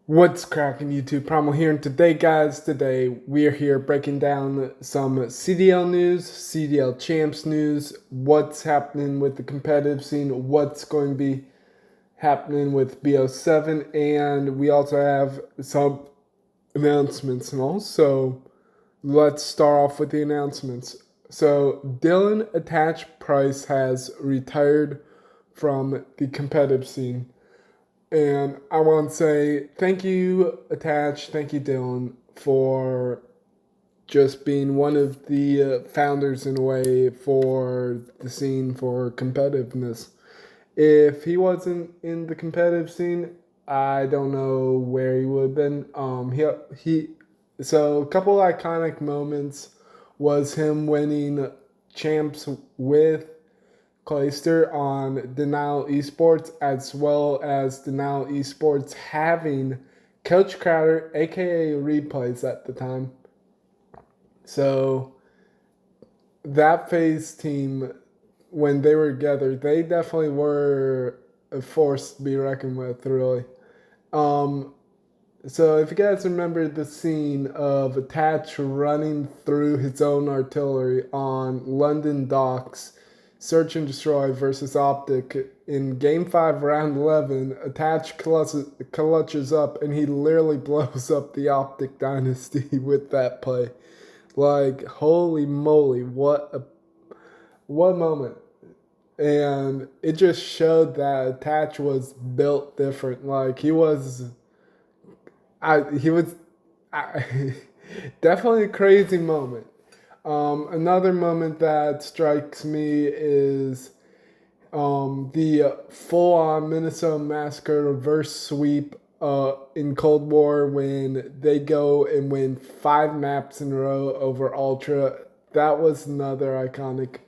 What's cracking YouTube? Primal here, and today we're here breaking down some CDL news, CDL champs news, what's happening with the competitive scene, what's going to be happening with BO7, and we also have some announcements and all. So let's start off with the announcements. So Dylan Attach Price has retired from the competitive scene. And I want to say thank you, Attach, thank you, Dylan, for just being one of the founders in a way for the scene for competitiveness. If he wasn't in the competitive scene, I don't know where he would have been. So a couple iconic moments was him winning champs with Clayster on Denial Esports, as well as Denial Esports having Coach Crowder, aka Replays at the time. So that Faze team, when they were together, they definitely were a force to be reckoned with, really. Um, so if you guys remember the scene of Attach running through his own artillery on London docks, Search and Destroy versus OpTic in Game 5, Round 11, Attach clutches up and he literally blows up the OpTic dynasty with that play. Like, holy moly, what moment. And it just showed that Attach was built different. Like, he was definitely a crazy moment. Another moment that strikes me is the full-on Minnesota Massacre reverse sweep in Cold War when they go and win 5 maps in a row over Ultra. That was another iconic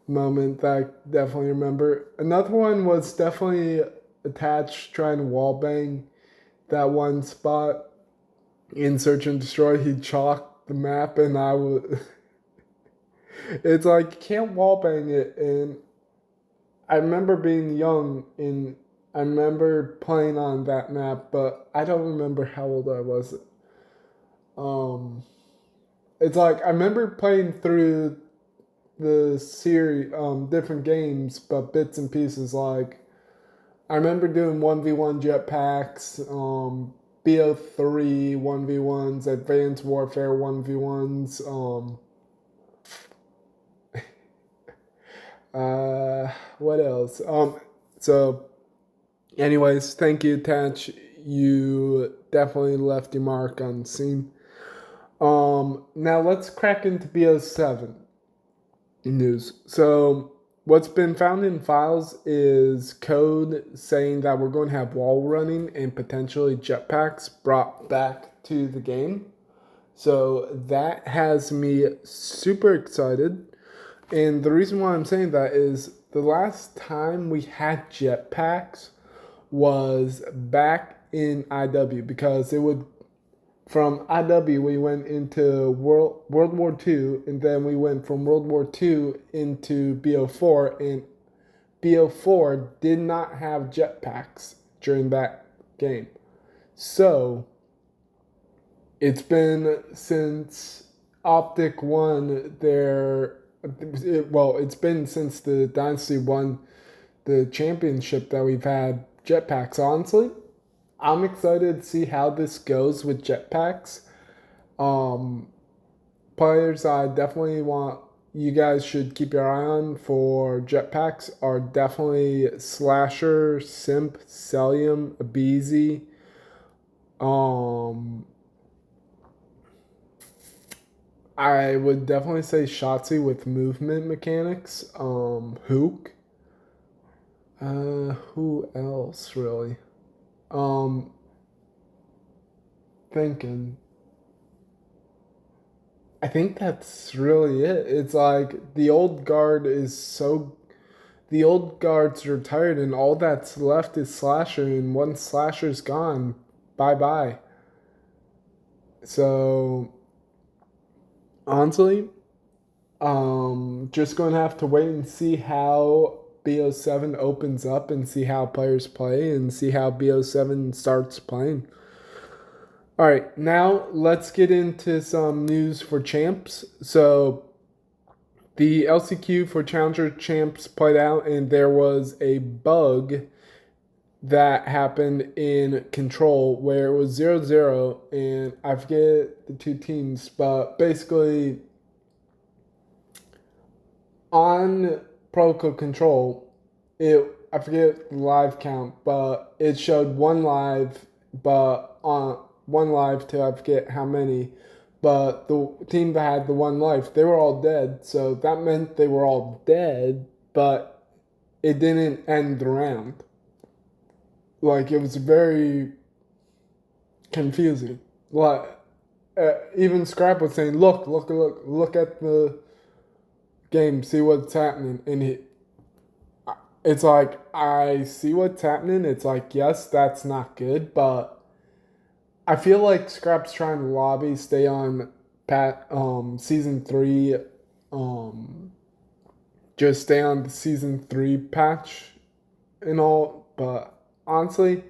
moment that I definitely remember. Another one was definitely Attached trying to wallbang that one spot in Search and Destroy. He chalked the map, and I was. It's like you can't wallbang it, and I remember being young and I remember playing on that map, but I don't remember how old I was. Um, it's like I remember playing through the series, different games, but bits and pieces. Like I remember doing 1v1 jetpacks, BO3 1v1s, Advanced Warfare 1v1s. What else? So anyways, thank you, Tatch. You definitely left your mark on the scene. Now let's crack into BO7 news. So, what's been found in files is code saying that we're going to have wall running and potentially jetpacks brought back to the game. So, that has me super excited. And the reason why I'm saying that is the last time we had jetpacks was back in IW, because it would from IW we went into World War II, and then we went from World War II into BO4, and BO4 did not have jetpacks during that game. So it's been since OpTic won it's been since the Dynasty won the championship that we've had jetpacks. Honestly, I'm excited to see how this goes with jetpacks. Um, Players I definitely want you guys should keep your eye on for jetpacks are definitely Slasher, Simp, Celium, Abizi. Um, I would definitely say Shotzi with movement mechanics. Hook. Who else really? Um, Thinking. I think that's really it. It's like the old guard's retired, and all that's left is Slasher, and once Slasher's gone, bye bye. So honestly, just gonna have to wait and see how BO7 opens up and see how players play and see how BO7 starts playing. All right, now let's get into some news for champs. So the LCQ for Challenger Champs played out, and there was a bug that happened in Control where it was 0-0, and I forget the two teams, but basically on Protocol Control, I forget the live count, but it showed one live, but on one live to I forget how many. But the team that had the one life, they were all dead. So that meant they were all dead, but it didn't end the round. Like, it was very confusing. Like, even Scrap was saying, look at the game, see what's happening. And it's like, I see what's happening. It's like, yes, that's not good, but I feel like Scrap's trying to lobby stay on season 3, just stay on the season 3 patch and all. But honestly,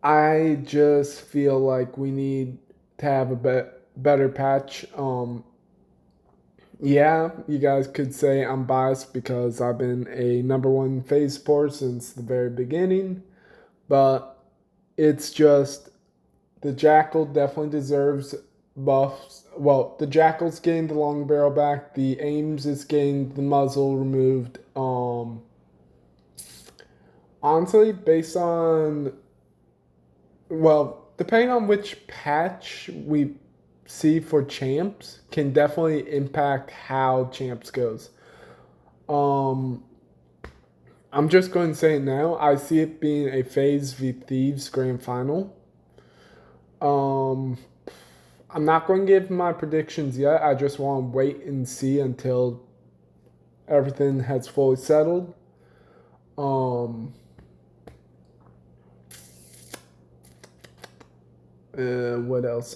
I just feel like we need to have a better patch. Yeah, you guys could say I'm biased because I've been a number 1 Faze supporter since the very beginning, but it's just the Jackal definitely deserves buffs. Well, the Jackal's getting the long barrel back. The Ames is getting the muzzle removed. Honestly, based on, well, depending on which patch we see for champs, can definitely impact how champs goes. I'm just going to say it now. I see it being a Faze v Thieves grand final. I'm not going to give my predictions yet. I just want to wait and see until everything has fully settled. What else?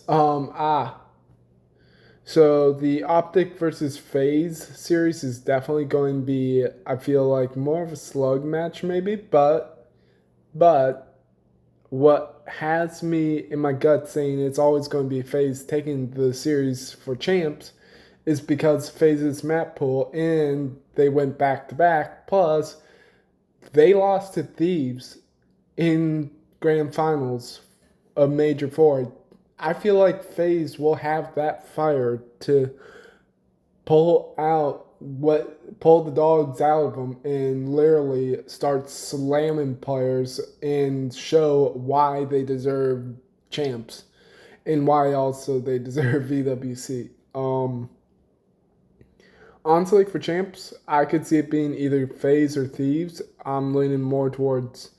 So the OpTic versus Faze series is definitely going to be, I feel like, more of a slug match maybe, but what has me in my gut saying it's always going to be Faze taking the series for champs is because Faze's map pool, and they went back to back, plus they lost to Thieves in grand finals of Major 4. I feel like Faze will have that fire to pull the dogs out of them and literally start slamming players and show why they deserve champs and why also they deserve VWC. Honestly, for champs, I could see it being either Faze or Thieves. I'm leaning more towards.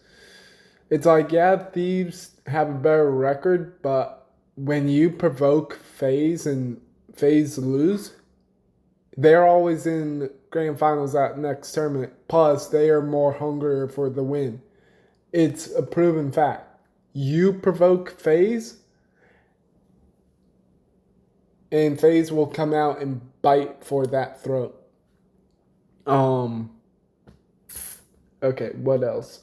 It's like, yeah, Thieves have a better record, but when you provoke Faze and Faze lose, they're always in grand finals at next tournament. Plus, they are more hungrier for the win. It's a proven fact. You provoke Faze, and Faze will come out and bite for that throat. Okay, what else?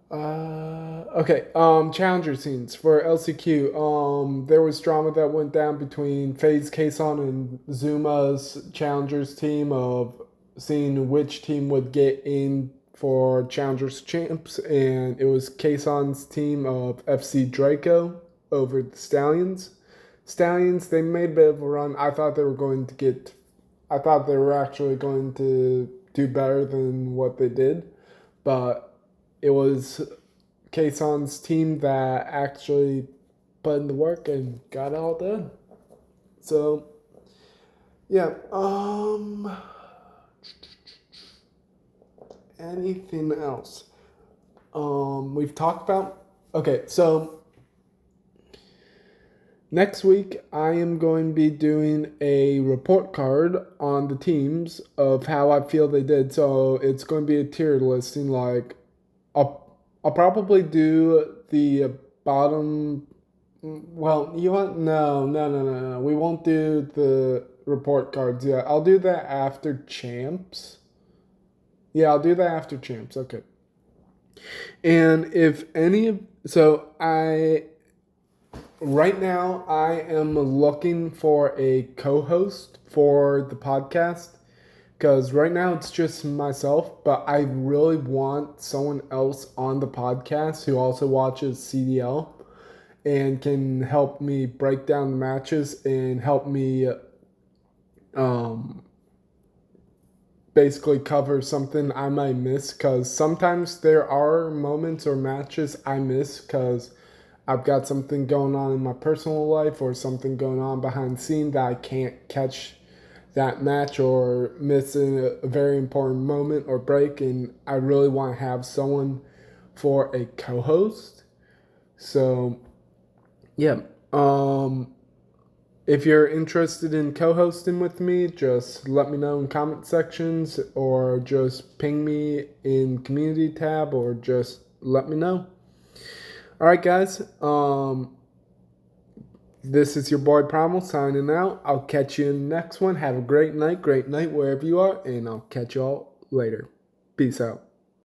Okay, challenger scenes for LCQ. There was drama that went down between Faze, Kason, and Zuma's challengers team of seeing which team would get in for challengers champs, and it was Kason's team of FC Draco over the Stallions. Stallions, they made a bit of a run. I thought they were actually going to do better than what they did, but it was Kason's team that actually put in the work and got it all done. So, yeah. Anything else? We've talked about. Okay, so next week I am going to be doing a report card on the teams of how I feel they did. So it's going to be a tier listing. Like, I'll probably do the bottom. Well, you want no. We won't do the report cards yet. I'll do that after champs. Yeah, I'll do that after champs. Okay. And if any of, so right now I am looking for a co-host for the podcast because right now it's just myself, but I really want someone else on the podcast who also watches CDL and can help me break down the matches and help me um, basically cover something I might miss, because sometimes there are moments or matches I miss because I've got something going on in my personal life or something going on behind the scene that I can't catch that match or miss a very important moment or break, and I really want to have someone for a co-host. So yeah, if you're interested in co-hosting with me, just let me know in comment sections or just ping me in community tab or just let me know. All right, guys. This is your boy Primal signing out. I'll catch you in the next one. Have a great night wherever you are, and I'll catch y'all later. Peace out.